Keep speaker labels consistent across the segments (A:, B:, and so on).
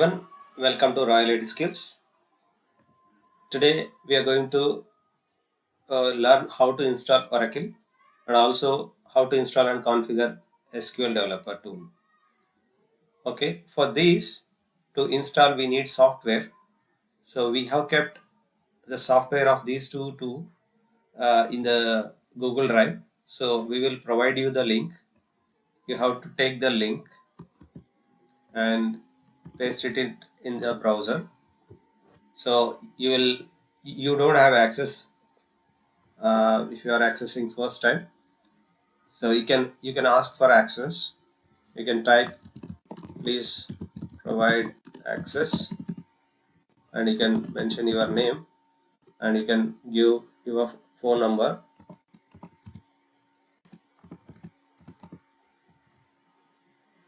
A: Everyone, welcome to Royal IT Skills. Today we are going to learn how to install Oracle and also how to install and configure SQL Developer tool. Okay, for this to install we need software. So we have kept the software of these two in the Google Drive. So we will provide you the link. You have to take the link and paste it in the browser. So you don't have access if you are accessing first time. So you can ask for access. You can type please provide access, and you can mention your name, and you can give your phone number.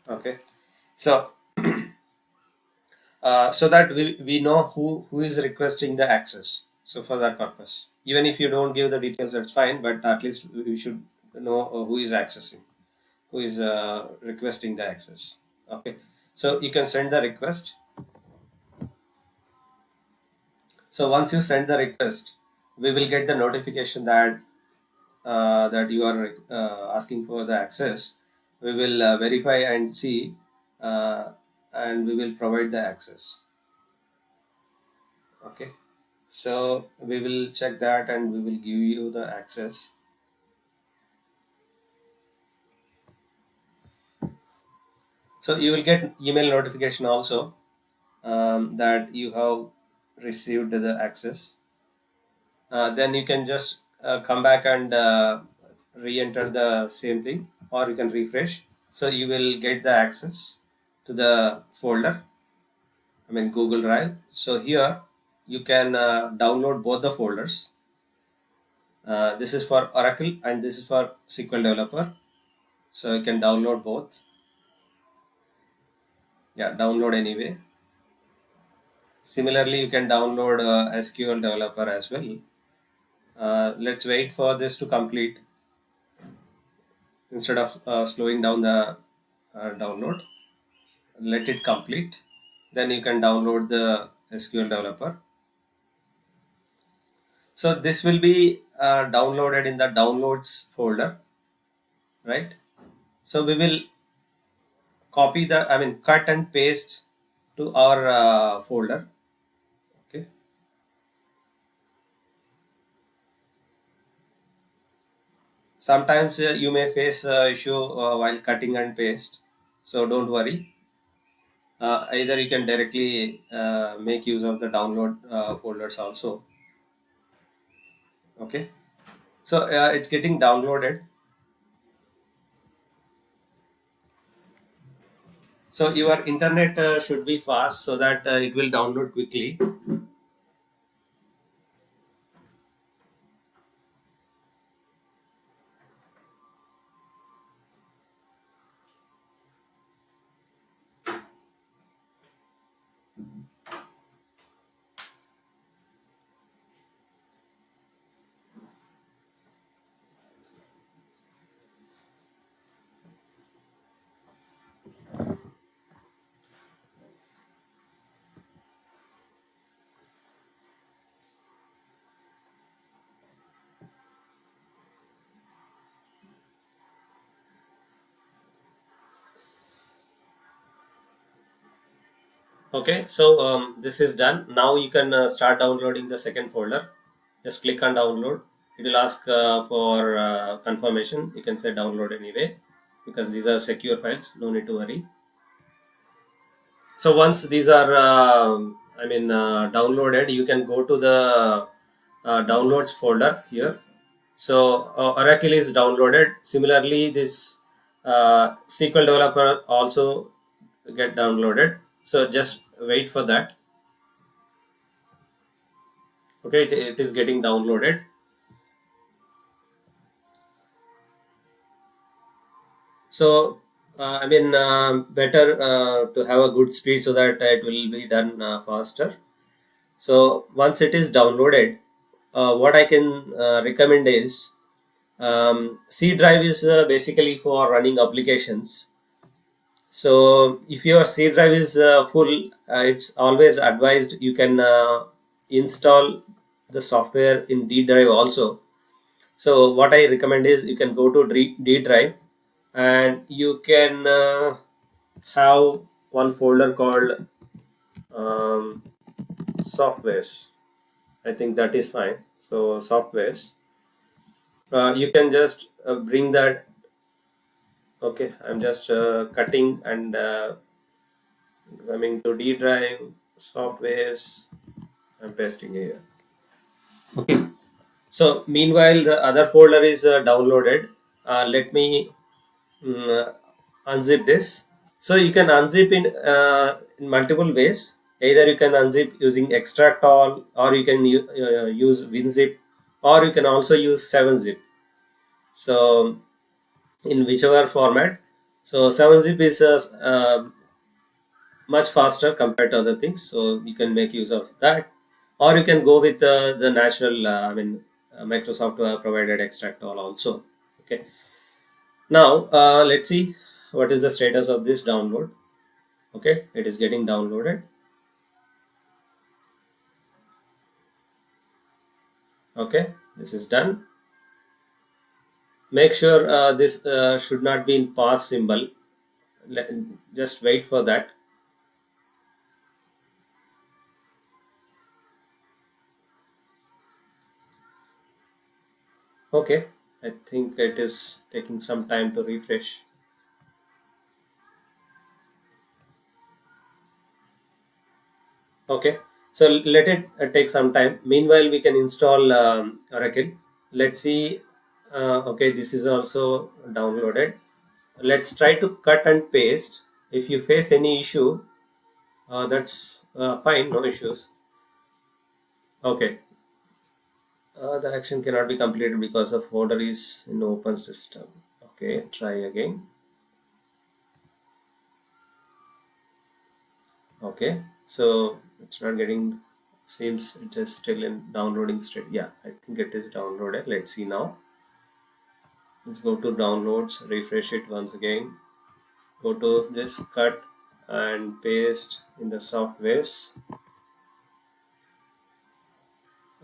A: Okay, so so that we know who is requesting the access. So for that purpose, even if you don't give the details, that's fine, but at least we should know who is accessing, who is requesting the access. Okay, so you can send the request. So once you send the request, we will get the notification that you are asking for the access. We will verify and see, and we will provide the access. Okay. So we will check that and we will give you the access. So you will get email notification also that you have received the access. Then you can just come back and re-enter the same thing, or you can refresh. So you will get the access to the folder, I mean Google Drive. So here you can download both the folders. This is for Oracle and this is for SQL Developer. So you can download both. Yeah, download anyway. Similarly, you can download SQL Developer as well. Let's wait for this to complete instead of slowing down the download. Let it complete. Then you can download the SQL Developer. So this will be downloaded in the downloads folder, right? So we will copy cut and paste to our folder. Okay. Sometimes you may face issue while cutting and paste. So don't worry. Either you can directly make use of the download folders also. Okay. So it's getting downloaded. So your internet should be fast so that it will download quickly. Okay, so this is done. Now you can start downloading the second folder. Just click on download. It will ask for confirmation. You can say download anyway because these are secure files. No need to worry. So once these are, downloaded, you can go to the downloads folder here. So Oracle is downloaded. Similarly, this SQL Developer also get downloaded. So just wait for that. Okay, it is getting downloaded. So better to have a good speed so that it will be done faster. So once it is downloaded, what I can recommend is C drive is basically for running applications. So if your C drive is full, it's always advised you can install the software in D drive also. So what I recommend is you can go to D drive, and you can have one folder called um, softwares. I think that is fine. So softwares, you can just bring that. Okay, I'm just cutting and coming to D drive, softwares. I'm pasting here. Okay. So meanwhile, the other folder is downloaded. Let me unzip this. So you can unzip in multiple ways. Either you can unzip using extract all, or you can use WinZip, or you can also use 7-zip. So in whichever format. So 7-zip is much faster compared to other things, so you can make use of that, or you can go with the natural Microsoft provided extract all also. Okay, now let's see what is the status of this download. Okay, it is getting downloaded. Okay, this is done. Make sure this should not be in pause symbol. Just wait for that. Okay, I think it is taking some time to refresh. Okay, so let it take some time. Meanwhile, we can install Oracle. Let's see. Okay, this is also downloaded. Let's try to cut and paste. If you face any issue, that's fine, no issues. Okay, the action cannot be completed because the folder is in open system. Okay, try again. Okay, so it's not getting. Seems it is still in downloading state. Yeah, I think it is downloaded. Let's see now. Let's go to downloads, refresh it once again. Go to this, cut and paste in the softwares.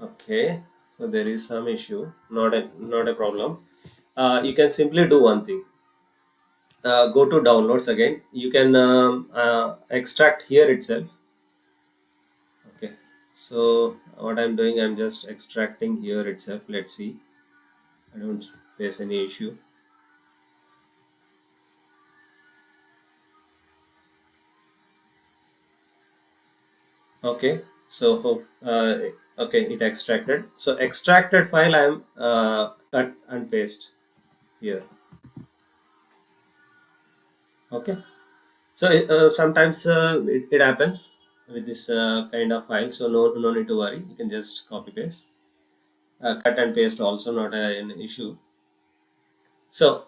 A: Okay, so there is some issue, not a problem. You can simply do one thing. Go to downloads again. You can extract here itself. Okay, so what I'm doing, I'm just extracting here itself. Let's see. I don't face any issue. Okay, so okay, it extracted. So extracted file I'm cut and paste here. Okay, so sometimes it happens with this kind of file, so no need to worry. You can just copy paste, cut and paste also not an issue. So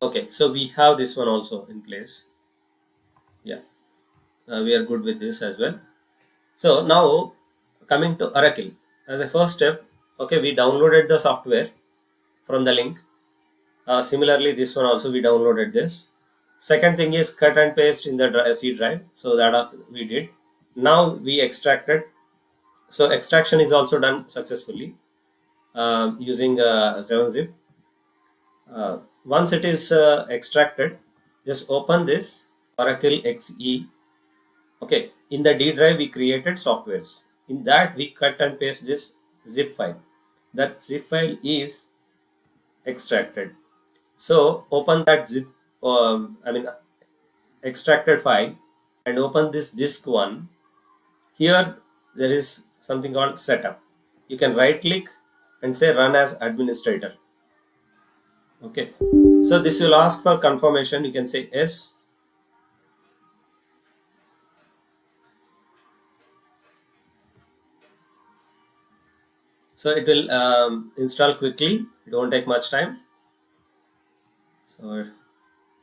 A: okay, so we have this one also in place. Yeah, we are good with this as well. So now coming to Oracle, as a first step, okay, we downloaded the software from the link. Similarly, this one also we downloaded this. Second thing is cut and paste in the C drive. So that we did. Now we extracted. So extraction is also done successfully using 7-zip. Once it is extracted, just open this Oracle XE. Okay, in the D drive we created softwares. In that we cut and paste this zip file. That zip file is extracted. So open that zip, extracted file, and open this disk one. Here there is something called setup. You can right click and say run as administrator. Okay. So this will ask for confirmation. You can say yes. So it will install quickly. It won't take much time. So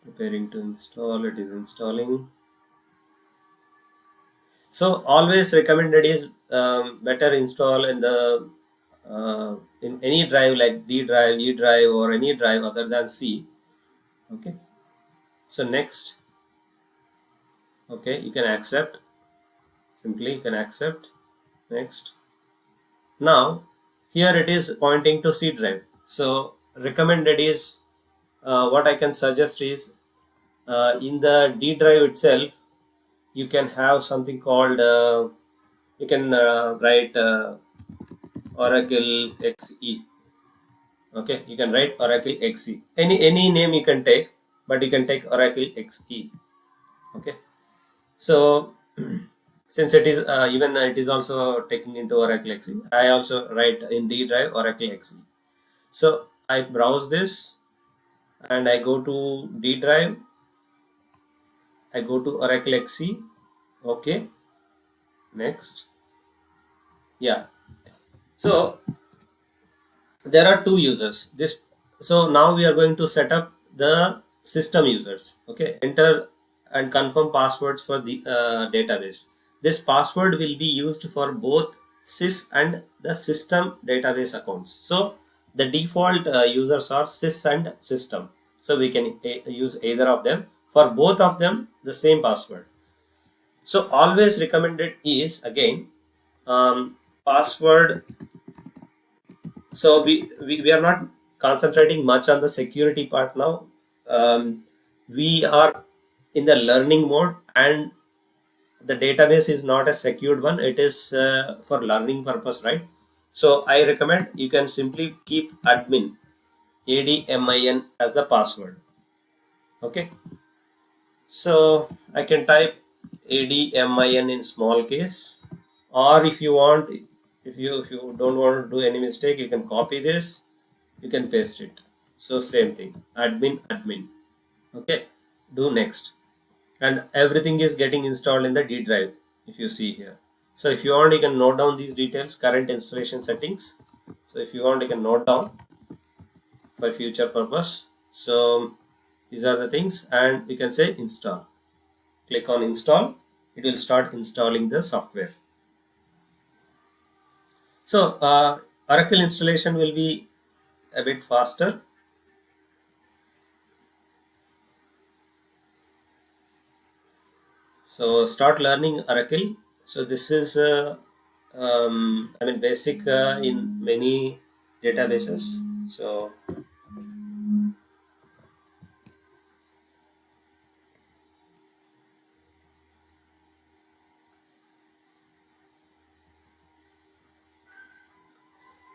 A: preparing to install. It is installing. So always recommended is better install in any drive like D drive, E drive, or any drive other than C. Okay. So next, okay, you can accept, simply you can accept. Next, now here it is pointing to C drive. So recommended is, what I can suggest is, in the D drive itself you can have something called, you can write Oracle XE. Okay, you can write Oracle XE. Any name you can take, but you can take Oracle XE. Okay, so since it is, even it is also taking into Oracle XE, I also write in D drive Oracle XE. So I browse this and I go to D drive, I go to Oracle XE. Okay, next, yeah. So there are two users. This, so now we are going to set up the system users. Okay, enter and confirm passwords for the database. This password will be used for both sys and the system database accounts. So the default users are sys and system, so we can use either of them. For both of them the same password. So always recommended is, again, password. So we are not concentrating much on the security part now. We are in the learning mode, and the database is not a secured one. It is for learning purpose, right? So I recommend you can simply keep admin as the password. Okay, so I can type admin in small case, or if you want, if you don't want to do any mistake, you can copy this, you can paste it. So same thing, admin. Okay, do next, and everything is getting installed in the D drive, if you see here. So if you want, you can note down these details, current installation settings. So if you want, you can note down for future purpose. So these are the things, and we can say install. Click on install, it will start installing the software. So Oracle installation will be a bit faster. So start learning Oracle. So this is I mean basic in many databases.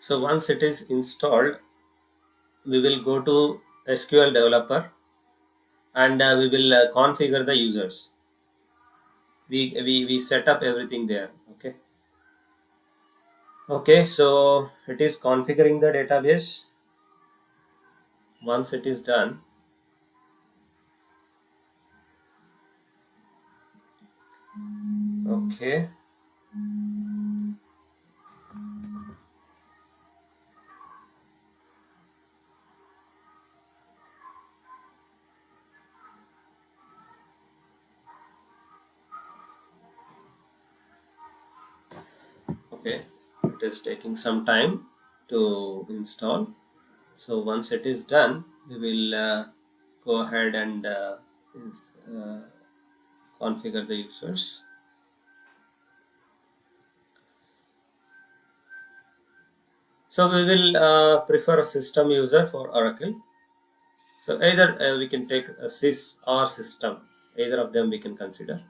A: So once it is installed, we will go to SQL Developer, and we will configure the users. We set up everything there. Okay. Okay, so it is configuring the database. Once it is done, okay, okay, it is taking some time to install. So once it is done, we will go ahead and uh, configure the users. So we will prefer a system user for Oracle. So either we can take a sys or system, either of them we can consider.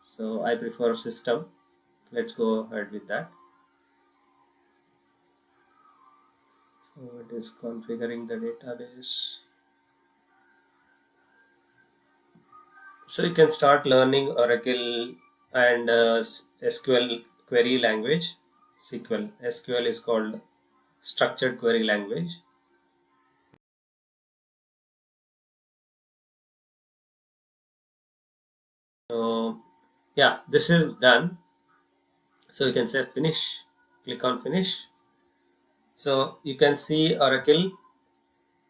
A: So I prefer system. Let's go ahead with that. So it is configuring the database. So you can start learning Oracle and SQL query language. SQL is called structured query language. So yeah, this is done. So you can say finish. Click on finish. So you can see Oracle.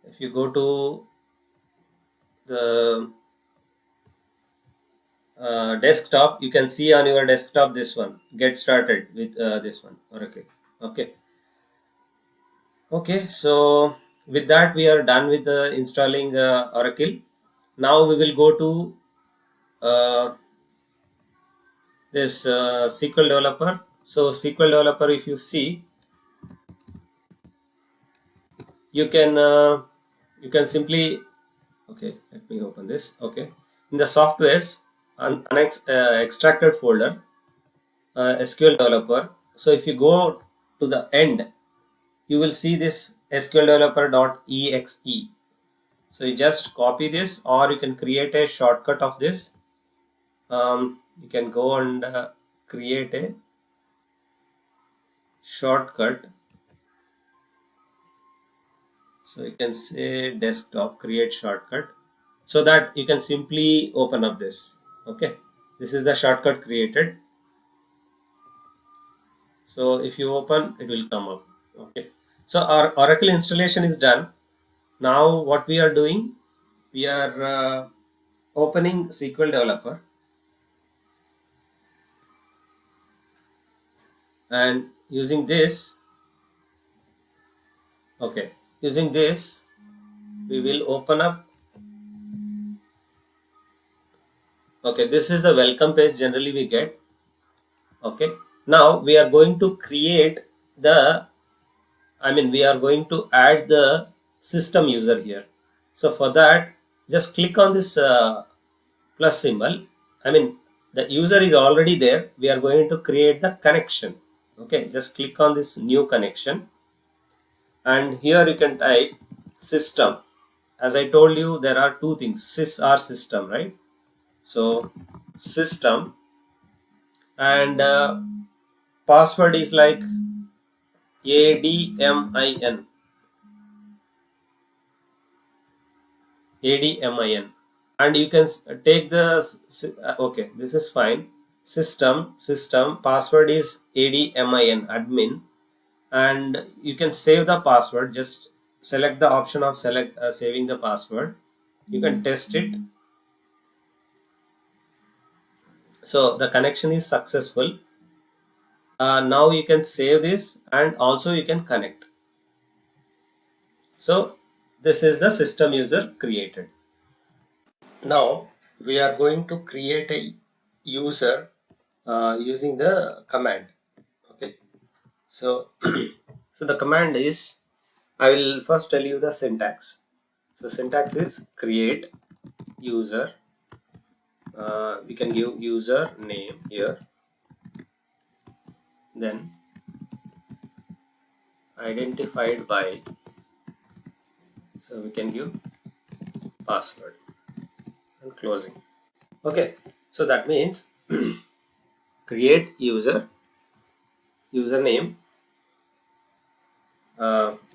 A: If you go to the desktop, you can see on your desktop this one. Get started with this one, Oracle. Okay. Okay. So with that, we are done with installing Oracle. Now we will go to this SQL Developer. So SQL Developer, if you see, you can simply, okay, let me open this. Okay, in the softwares, extracted folder, SQL Developer. So if you go to the end, you will see this SQL Developer.exe. So you just copy this, or you can create a shortcut of this. You can go and create a shortcut. So you can say desktop, create shortcut, so that you can simply open up this. Okay, this is the shortcut created. So if you open, it will come up. Okay, so our Oracle installation is done. Now what we are doing, we are opening SQL Developer, and using this, okay, using this we will open up. Okay, this is the welcome page generally we get. Okay, now we are going to create the, we are going to add the system user here. So for that, just click on this plus symbol. The user is already there. We are going to create the connection. Okay, just click on this new connection, and here you can type system. As I told you, there are two things, sys or system, right? So system, and password is like ADMIN. ADMIN, and you can take the okay, this is fine. System password is ADMIN admin, and you can save the password. Just select the option of saving the password. You can test it. So the connection is successful. Now you can save this, and also you can connect. So this is the system user created. Now we are going to create a user using the command. Okay, so so the command is, I will first tell you the syntax. So syntax is create user. We can give user name here, then identified by, so we can give password, and closing. Okay, so that means create user, username.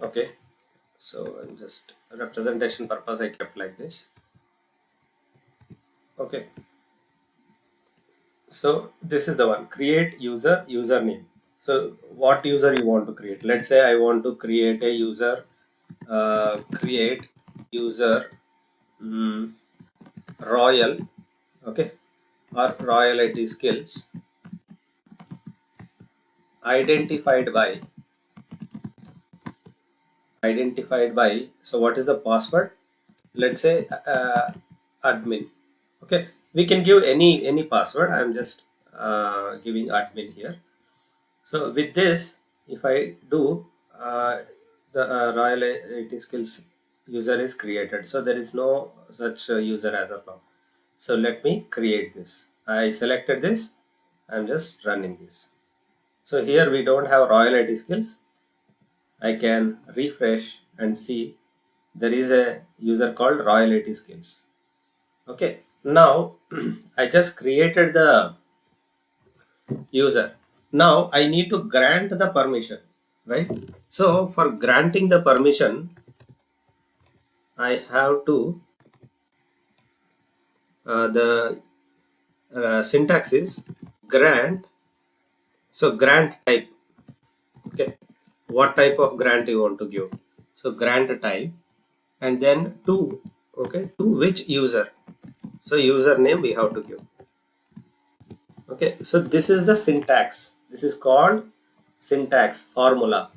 A: Okay, so I'm just representation purpose I kept like this. Okay, so this is the one, create user, username. So what user you want to create? Let's say I want to create a user, create user royal, okay, or royal IT skills, identified by, so what is the password? Let's say admin. Okay, we can give any password. I'm just giving admin here. So with this, if I do, the Royal IT Skills user is created. So there is no such user as of now. So let me create this. I selected this. I'm just running this. So here we don't have Royal IT Skills. I can refresh and see there is a user called Royal IT Skills. Okay. Now I just created the user. Now I need to grant the permission, right? So for granting the permission, I have to the syntax is grant. So grant type. Okay, what type of grant you want to give? So grant type, and then to, okay, to which user? So username we have to give. Okay, so this is the syntax. This is called syntax formula.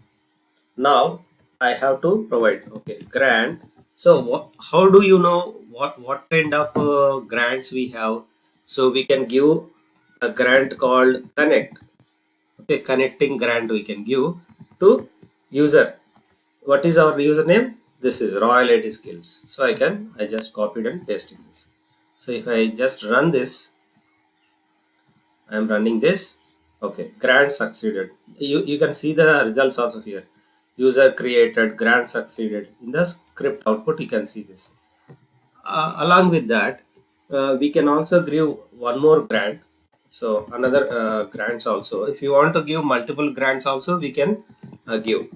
A: Now I have to provide, okay, grant. So how do you know what kind of grants we have. So we can give a grant called connect. Okay, connecting grant we can give to user. What is our username? This is Royal IT Skills. So I just copied and pasted this. So if I just run this, I am running this. Okay, grant succeeded. You can see the results also here. User created, grant succeeded. In the script output, you can see this. Along with that, we can also give one more grant. So another grants also. If you want to give multiple grants also, we can give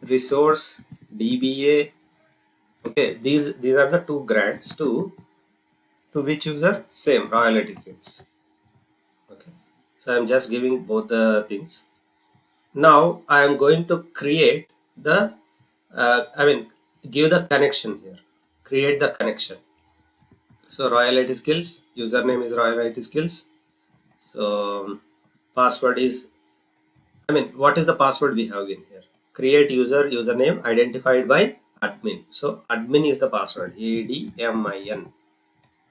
A: resource DBA. Okay, these are the two grants to which user? Same royalty kids. Okay, so I'm just giving both the things. Now I am going to create the give the connection here. Create the connection. So Royal IT Skills, username is Royal IT Skills. So password is, what is the password we have in here? Create username identified by admin. So admin is the password, ADMIN.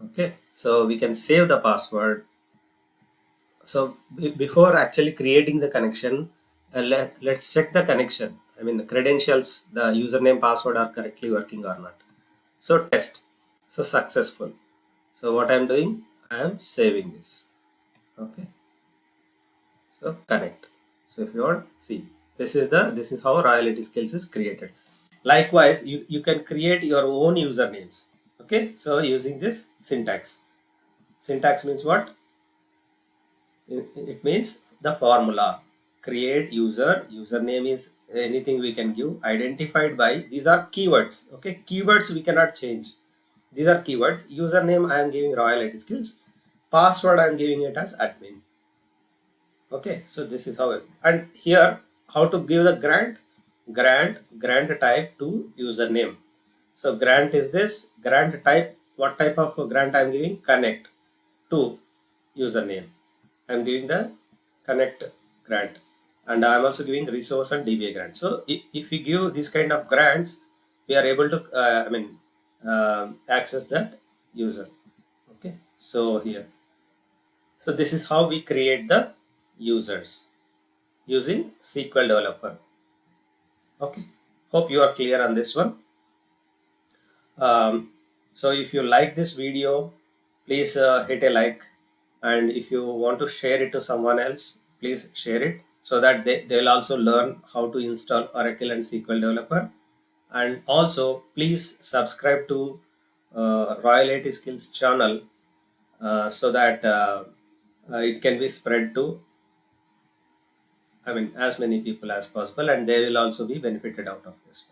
A: Okay, so we can save the password. So before actually creating the connection, let's check the connection. The credentials, the username password are correctly working or not. So test. So successful. So what I am doing, I am saving this. Okay, so connect. So if you want, see, this is how royalty skills is created. Likewise, you can create your own usernames. Okay, so using this syntax means what? It means the formula. Create username is anything we can give, identified by, these are keywords. Okay, keywords we cannot change. These are keywords. Username I am giving Royal IT Skills. Password I am giving it as admin. Okay, so this is how and here how to give the grant type to username. So grant is this grant type. What type of grant I am giving? Connect to username. I am giving the connect grant, and I am also giving resource and DBA grant. So if we give this kind of grants, we are able to access that user. Okay, so here, so this is how we create the users using SQL Developer. Okay, hope you are clear on this one. So if you like this video, please hit a like, and if you want to share it to someone else, please share it so that they'll also learn how to install Oracle and SQL Developer. And also please subscribe to Royal IT Skills channel so that it can be spread to as many people as possible, and they will also be benefited out of this.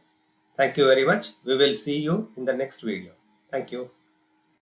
A: Thank you very much. We will see you in the next video. Thank you.